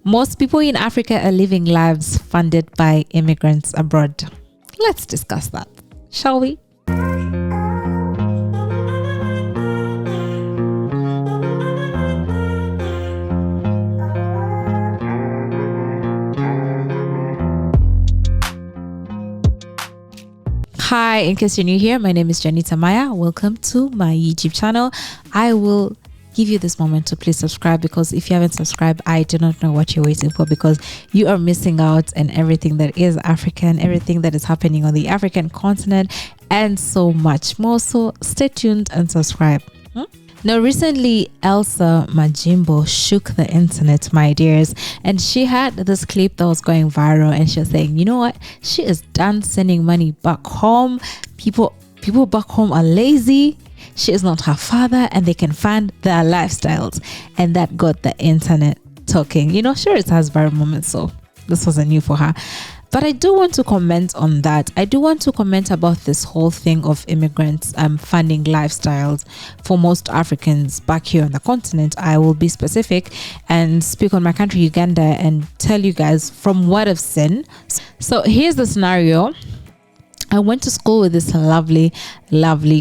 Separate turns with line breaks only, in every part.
Most people in Africa are living lives funded by immigrants abroad. Let's discuss that, shall we? Hi, in case you're new here, my name is Janita Maaya. Welcome to my YouTube channel. I will give you this moment to please subscribe, because if you haven't subscribed, I do not know what you're waiting for, because you are missing out on everything that is African, everything that is happening on the African continent, and so much more. So stay tuned and subscribe. Now, recently, Elsa Majimbo shook the internet, my dears, and she had this clip that was going viral, and she was saying, you know what, she is done sending money back home. People back home are lazy. She is not her father, and they can fund their lifestyles. And that got the internet talking. You know, sure, it has viral moments, so this wasn't new for her. But I do want to comment on that. I do want to comment about this whole thing of immigrants funding lifestyles for most Africans back here on the continent. I will be specific and speak on my country, Uganda, and tell you guys from what I've seen. So here's the scenario. I went to school with this lovely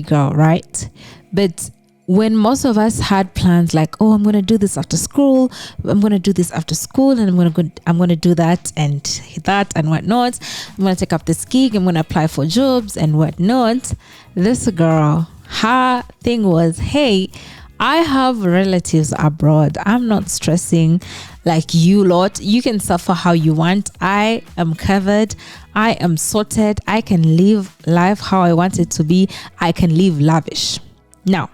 girl, right? But when most of us had plans like, oh, I'm going to do this after school, I'm going to do this after school, and I'm going to do that and whatnot. I'm going to take up this gig, I'm going to apply for jobs and whatnot. This girl, her thing was, hey, I have relatives abroad. I'm not stressing like you lot. You can suffer how you want. I am covered. I am sorted. I can live life how I want it to be. I can live lavish. Now,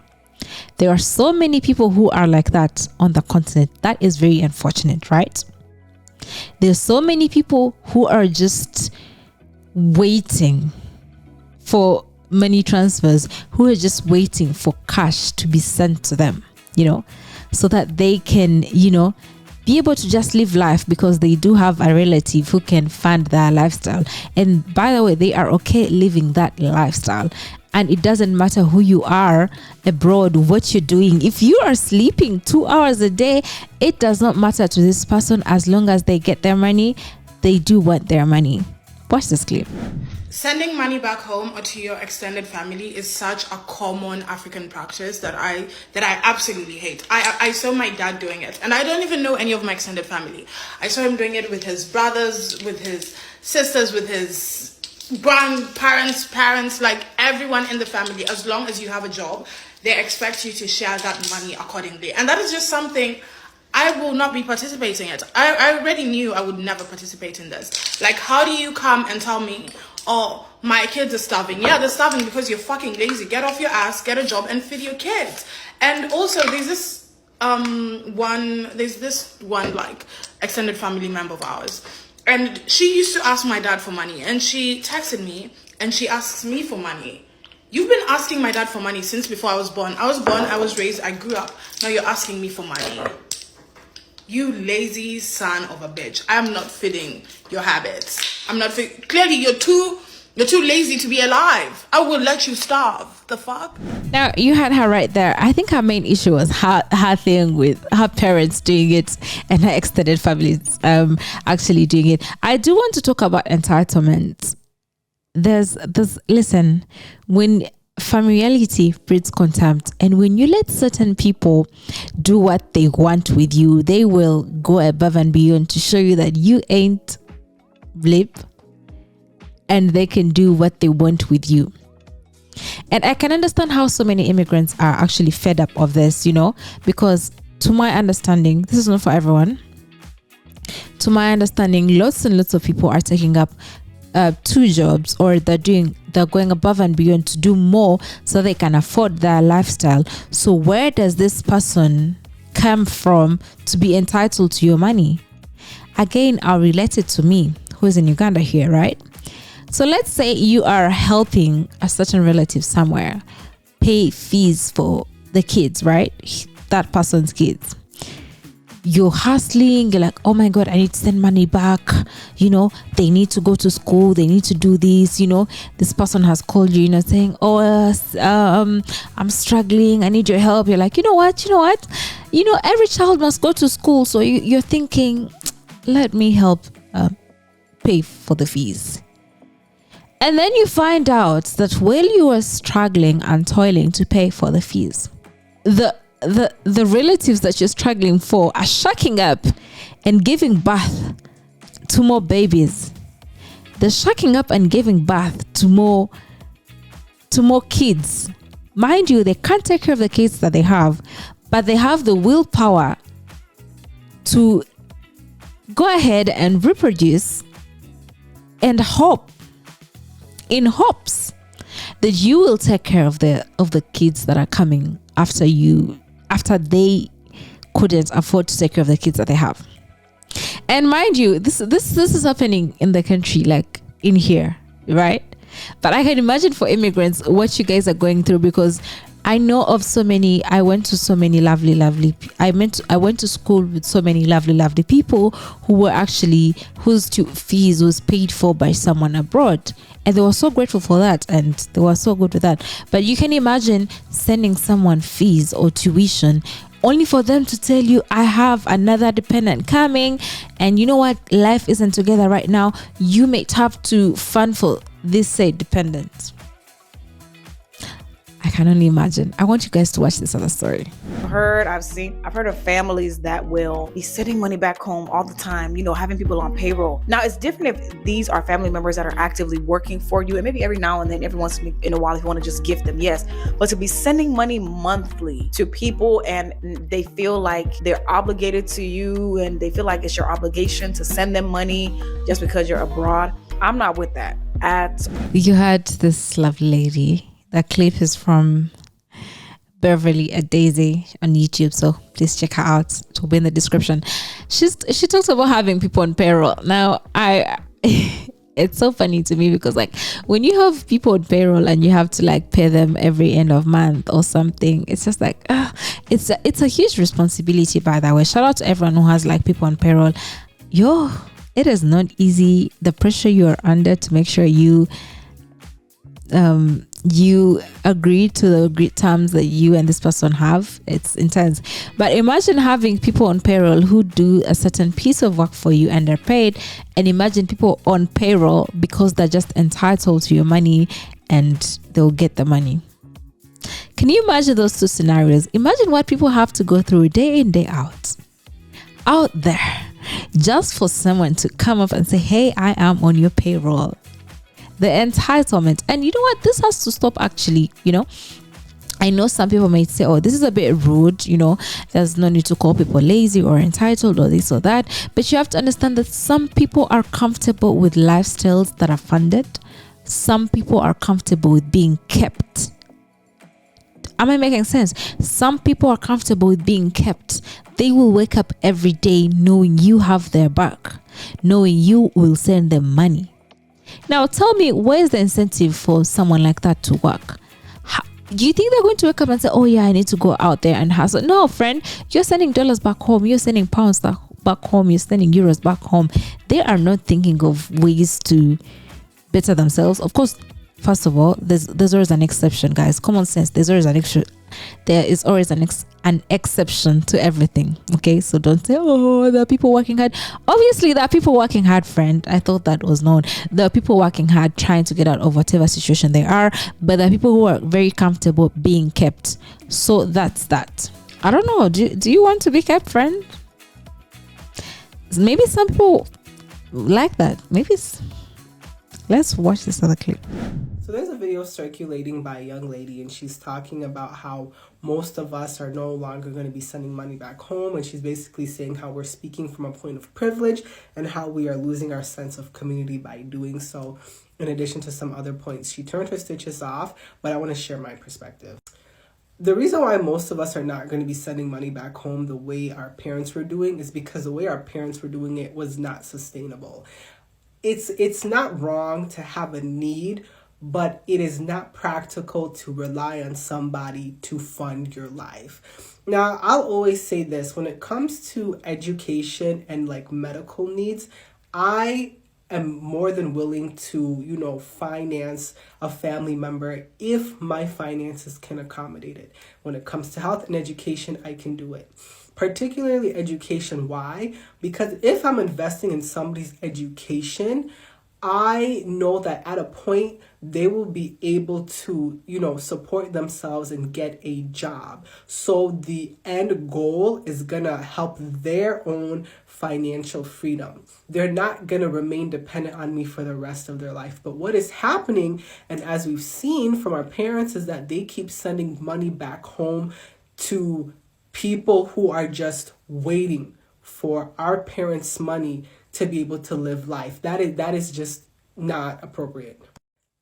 there are so many people who are like that on the continent. That is very unfortunate, right? There's so many people who are just waiting for money transfers, who are just waiting for cash to be sent to them, so that they can, be able to just live life, because they do have a relative who can fund their lifestyle. And by the way, they are okay living that lifestyle. And it doesn't matter who you are abroad, what you're doing. If you are sleeping 2 hours a day, it does not matter to this person. As long as they get their money, they do want their money. Watch this clip.
Sending money back home or to your extended family is such a common African practice that I absolutely hate. I saw my dad doing it, and I don't even know any of my extended family. I saw him doing it with his brothers, with his sisters, with his grandparents, parents, like everyone in the family. As long as you have a job, they expect you to share that money accordingly. And that is just something I will not be participating in. I already knew I would never participate in this. Like, how do you come and tell me, oh, my kids are starving? Yeah, they're starving because you're fucking lazy. Get off your ass, get a job, and feed your kids. And also, there's this one like extended family member of ours, and she used to ask my dad for money, and she texted me and she asks me for money. You've been asking my dad for money since before I was born. I was raised, I grew up. Now you're asking me for money. You lazy son of a bitch. I am not fitting your habits. Clearly you're too lazy to be alive. I will let you starve. The fuck?
Now, you had her right there. I think her main issue was her thing with her parents doing it and her extended families actually doing it. I do want to talk about entitlement. Listen, when familiarity breeds contempt, and when you let certain people do what they want with you, they will go above and beyond to show you that you ain't blip, and they can do what they want with you. And I can understand how so many immigrants are actually fed up of this, because to my understanding, this is not for everyone. To my understanding, lots and lots of people are taking up 2 jobs, or they're going above and beyond to do more so they can afford their lifestyle. So where does this person come from to be entitled to your money? Again, I'll relate it to me, who is in Uganda here, right? So let's say you are helping a certain relative somewhere pay fees for the kids, right? That person's kids. You're hustling, you're like, oh my God, I need to send money back. They need to go to school, they need to do this. This person has called you, saying, I'm struggling, I need your help. You're like, you know what? Every child must go to school. So you're thinking, let me help pay for the fees. And then you find out that while you are struggling and toiling to pay for the fees, the relatives that you're struggling for are shacking up and giving birth to more babies. They're shacking up and giving birth to more kids. Mind you, they can't take care of the kids that they have, but they have the willpower to go ahead and reproduce and hope, in hopes that you will take care of the kids that are coming after you, after they couldn't afford to take care of the kids that they have. And mind you, this is happening in the country, like in here, right? But I can imagine for immigrants what you guys are going through, because I know of so many. I went to so many lovely. I went to school with so many lovely people who were actually, whose fees was paid for by someone abroad, and they were so grateful for that, and they were so good with that. But you can imagine sending someone fees or tuition only for them to tell you, I have another dependent coming, and you know what, life isn't together right now, you may have to fund for this said dependent. I can only imagine. I want you guys to watch this other story.
I've heard of families that will be sending money back home all the time, having people on payroll. Now, it's different if these are family members that are actively working for you, and maybe every now and then, every once in a while, if you want to just gift them, yes. But to be sending money monthly to people and they feel like they're obligated to you, and they feel like it's your obligation to send them money just because you're abroad, I'm not with that.
You heard this lovely lady. That clip is from Beverly at Daisy on YouTube, so please check her out. It will be in the description. She talks about having people on payroll. Now, it's so funny to me because, like, when you have people on payroll and you have to like pay them every end of month or something, it's just like it's a huge responsibility. By the way, shout out to everyone who has like people on payroll. It is not easy. The pressure you are under to make sure you agree to the agreed terms that you and this person have, it's intense. But imagine having people on payroll who do a certain piece of work for you and they're paid, and imagine people on payroll because they're just entitled to your money and they'll get the money. Can you imagine those two scenarios? Imagine what people have to go through day in, day out there, just for someone to come up and say, hey, I am on your payroll. The entitlement. And you know what, this has to stop. Actually, I know some people might say, oh, this is a bit rude, there's no need to call people lazy or entitled or this or that, but you have to understand that some people are comfortable with lifestyles that are funded. Some people are comfortable with being kept. Am I making sense? Some people are comfortable with being kept. They will wake up every day knowing you have their back, knowing you will send them money. Now tell me, where's the incentive for someone like that to work? Do you think they're going to wake up and say, oh yeah, I need to go out there and hustle? No, friend, you're sending dollars back home, you're sending pounds back home, you're sending euros back home. They are not thinking of ways to better themselves. Of course, first of all, there's always an exception, guys. Common sense, there is always an exception to everything. Okay, so don't say, oh, there are people working hard. Obviously, there are people working hard, friend. I thought that was known. There are people working hard trying to get out of whatever situation they are, but there are people who are very comfortable being kept. So that's that. I don't know. Do you want to be kept, friend? Maybe some people like that. Let's watch this other clip.
So there's a video circulating by a young lady, and she's talking about how most of us are no longer going to be sending money back home, and she's basically saying how we're speaking from a point of privilege and how we are losing our sense of community by doing so, in addition to some other points. She turned her stitches off, but I want to share my perspective. The reason why most of us are not going to be sending money back home the way our parents were doing is because the way our parents were doing it was not sustainable. It's not wrong to have a need, but it is not practical to rely on somebody to fund your life. Now, I'll always say this, when it comes to education and like medical needs, I am more than willing to, finance a family member if my finances can accommodate it. When it comes to health and education, I can do it. particularly education. Why? Because if I'm investing in somebody's education, I know that at a point they will be able to, support themselves and get a job. So the end goal is gonna help their own financial freedom. They're not gonna remain dependent on me for the rest of their life. But what is happening, and as we've seen from our parents, is that they keep sending money back home to people who are just waiting for our parents' money to be able to live life. That is just not appropriate.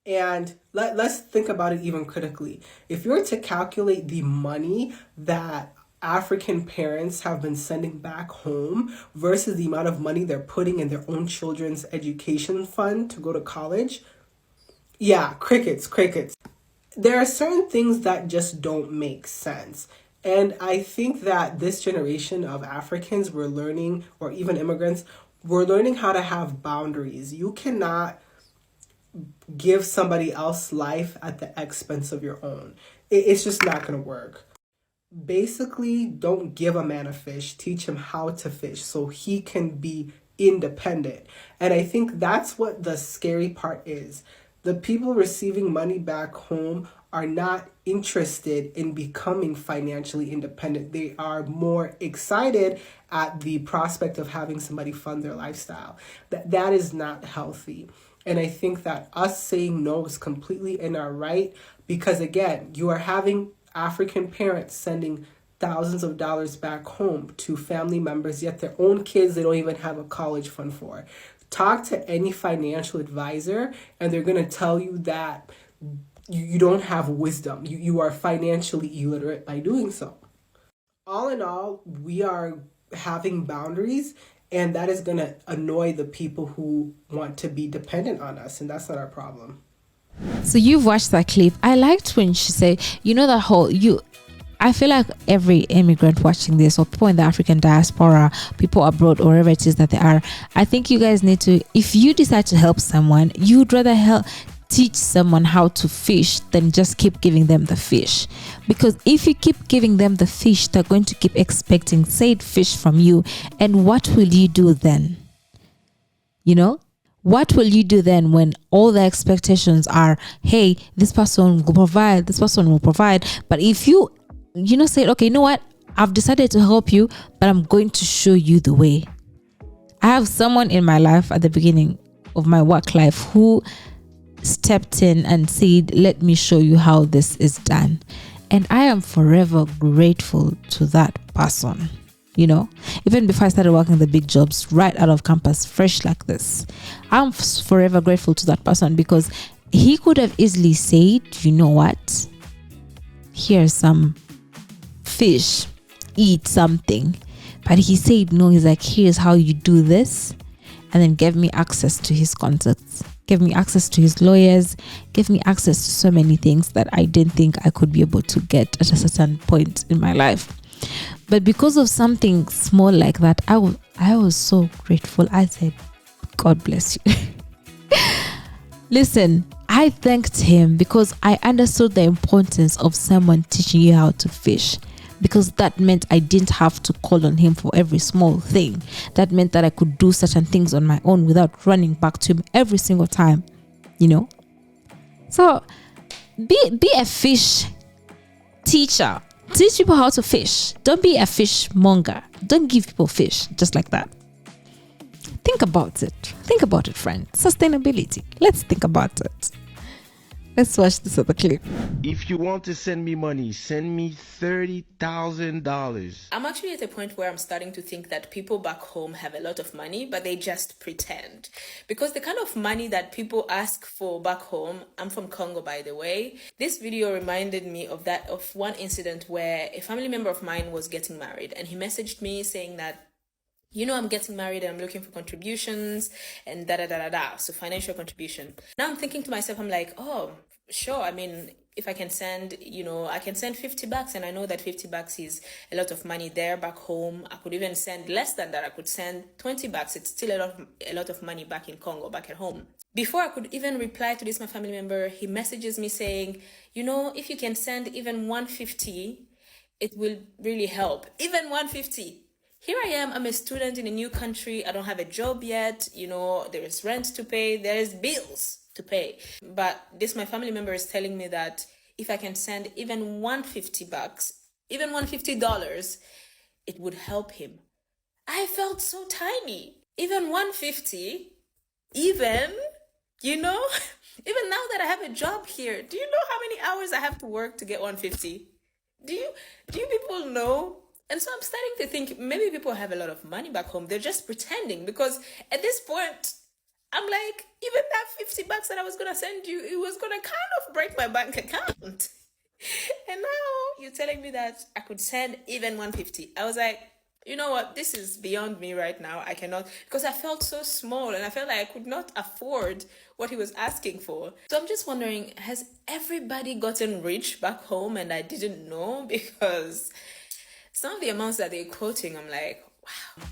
And let's think about it even critically. If you're to calculate the money that African parents have been sending back home versus the amount of money they're putting in their own children's education fund to go to college, yeah, crickets. There are certain things that just don't make sense. And I think that this generation of Africans, we're learning, or even immigrants, we're learning how to have boundaries. You cannot give somebody else life at the expense of your own. It's just not going to work. Basically, don't give a man a fish. Teach him how to fish so he can be independent. And I think that's what the scary part is. The people receiving money back home are not interested in becoming financially independent. They are more excited at the prospect of having somebody fund their lifestyle. That is not healthy. And I think that us saying no is completely in our right, because again, you are having African parents sending thousands of dollars back home to family members, yet their own kids they don't even have a college fund for. Talk to any financial advisor and they're going to tell you that you don't have wisdom. You are financially illiterate by doing so. All in all, we are having boundaries, and that is going to annoy the people who want to be dependent on us, and that's not our problem.
So you've watched that clip. I liked when she said, that whole I feel like every immigrant watching this, or people in the African diaspora, people abroad, or wherever it is that they are, I think you guys need to, if you decide to help someone, you'd rather teach someone how to fish than just keep giving them the fish. Because if you keep giving them the fish, they're going to keep expecting said fish from you. And what will you do then? What will you do then when all the expectations are, hey, this person will provide, but if you say, okay, you know what, I've decided to help you, but I'm going to show you the way. I have someone in my life at the beginning of my work life who stepped in and said, let me show you how this is done. And I am forever grateful to that person. Even before I started working the big jobs, right out of campus, fresh like this, I'm forever grateful to that person, because he could have easily said, you know what, here's some fish, eat something. But he said no. He's like, here's how you do this, and then gave me access to his contacts, gave me access to his lawyers, gave me access to so many things that I didn't think I could be able to get at a certain point in my life. But because of something small like that, I was so grateful. I said, God bless you. Listen, I thanked him because I understood the importance of someone teaching you how to fish. Because that meant I didn't have to call on him for every small thing. That meant that I could do certain things on my own without running back to him every single time. So be a fish teacher. Teach people how to fish. Don't be a fish monger. Don't give people fish just like that. Think about it. Think about it, friend. Sustainability. Let's think about it. Let's watch this other clip.
If you want to send me money, send me $30,000.
I'm actually at a point where I'm starting to think that people back home have a lot of money, but they just pretend. Because the kind of money that people ask for back home, I'm from Congo, by the way. This video reminded me of one incident where a family member of mine was getting married, and he messaged me saying that, I'm getting married and I'm looking for contributions and so financial contribution. Now I'm thinking to myself, I'm like, oh, sure. I mean, if I can send, I can send $50, and I know that $50 is a lot of money there back home. I could even send less than that. I could send $20. It's still a lot of money back in Congo, back at home. Before I could even reply to this, my family member, he messages me saying, if you can send even $150, it will really help. Even 150. Here I am, I'm a student in a new country. I don't have a job yet. You know, there is rent to pay, there is bills to pay. But this, my family member is telling me that if I can send even $150, even $150, it would help him. I felt so tiny. Even 150, even, you know, even now that I have a job here, do you know how many hours I have to work to get 150? Do you people know? And so I'm starting to think maybe people have a lot of money back home. They're just pretending, because at this point, I'm like, even that $50 that I was gonna send you, it was gonna kind of break my bank account. And now you're telling me that I could send even 150. I was like, you know what? This is beyond me right now. I cannot, because I felt so small and I felt like I could not afford what he was asking for. So I'm just wondering, has everybody gotten rich back home and I didn't know? Because some of the amounts that they're quoting, I'm like, wow.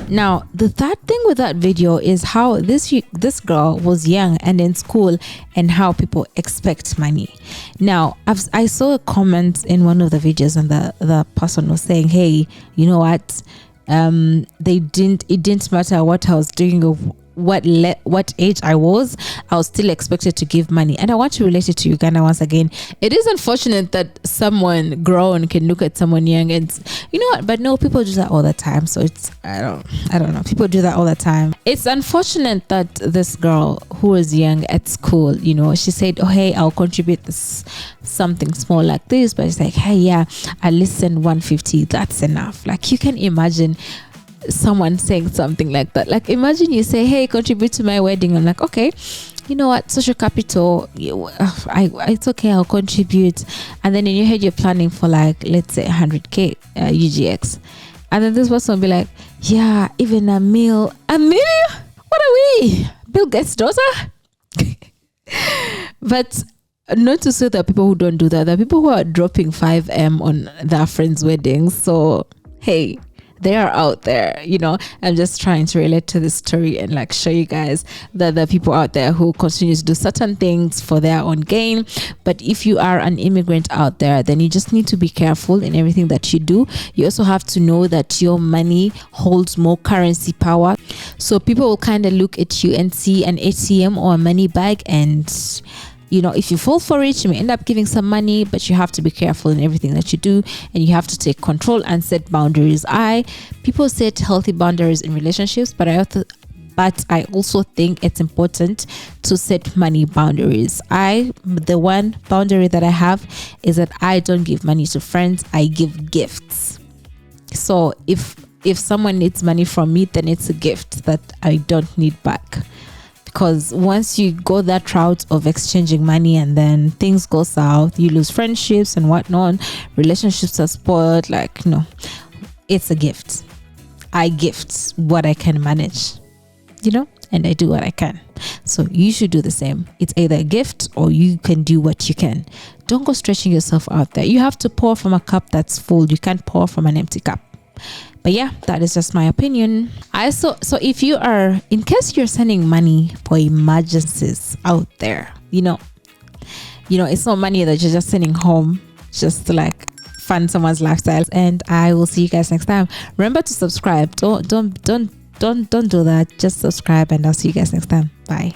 Now, the third thing with that video is how this girl was young and in school, and how people expect money. Now, I saw a comment in one of the videos, and the person was saying, hey, you know what? It didn't matter what I was doing or what age I was still expected to give money. And I want to relate it to Uganda once again. It is unfortunate that someone grown can look at someone young and, you know what, but no, people do that all the time. So it's, I don't know, people do that all the time. It's unfortunate that this girl who was young at school, you know, she said, oh hey, I'll contribute this something small like this, but it's like, hey, yeah, I listened 150, that's enough. Like, you can imagine someone saying something like that. Like, imagine you say, hey, contribute to my wedding. I'm like, okay, you know what, social capital, it's okay, I'll contribute. And then in your head you're planning for, like, let's say 100k UGX, and then this person will be like, yeah, even a meal, what are we, Bill Gates' daughter? But not to say that people who don't do that, there are people who are dropping 5M on their friends' weddings. So hey, they are out there, you know. I'm just trying to relate to this story and like show you guys that there are people out there who continue to do certain things for their own gain. But if you are an immigrant out there, then you just need to be careful in everything that you do. You also have to know that your money holds more currency power. So people will kind of look at you and see an ATM or a money bag, and you know, if you fall for it, you may end up giving some money, but you have to be careful in everything that you do, and you have to take control and set boundaries. People set healthy boundaries in relationships, but I also think it's important to set money boundaries. The one boundary that I have is that I don't give money to friends, I give gifts. So if someone needs money from me, then it's a gift that I don't need back. Because once you go that route of exchanging money and then things go south, you lose friendships and whatnot, relationships are spoiled. Like, no, it's a gift. I gift what I can manage, you know, and I do what I can. So you should do the same. It's either a gift or you can do what you can. Don't go stretching yourself out there. You have to pour from a cup that's full. You can't pour from an empty cup. But yeah, that is just my opinion. So if you are, in case you're sending money for emergencies out there, you know, it's not money that you're just sending home just to like fund someone's lifestyle. And I will see you guys next time. Remember to subscribe. Don't do that. Just subscribe, and I'll see you guys next time. Bye.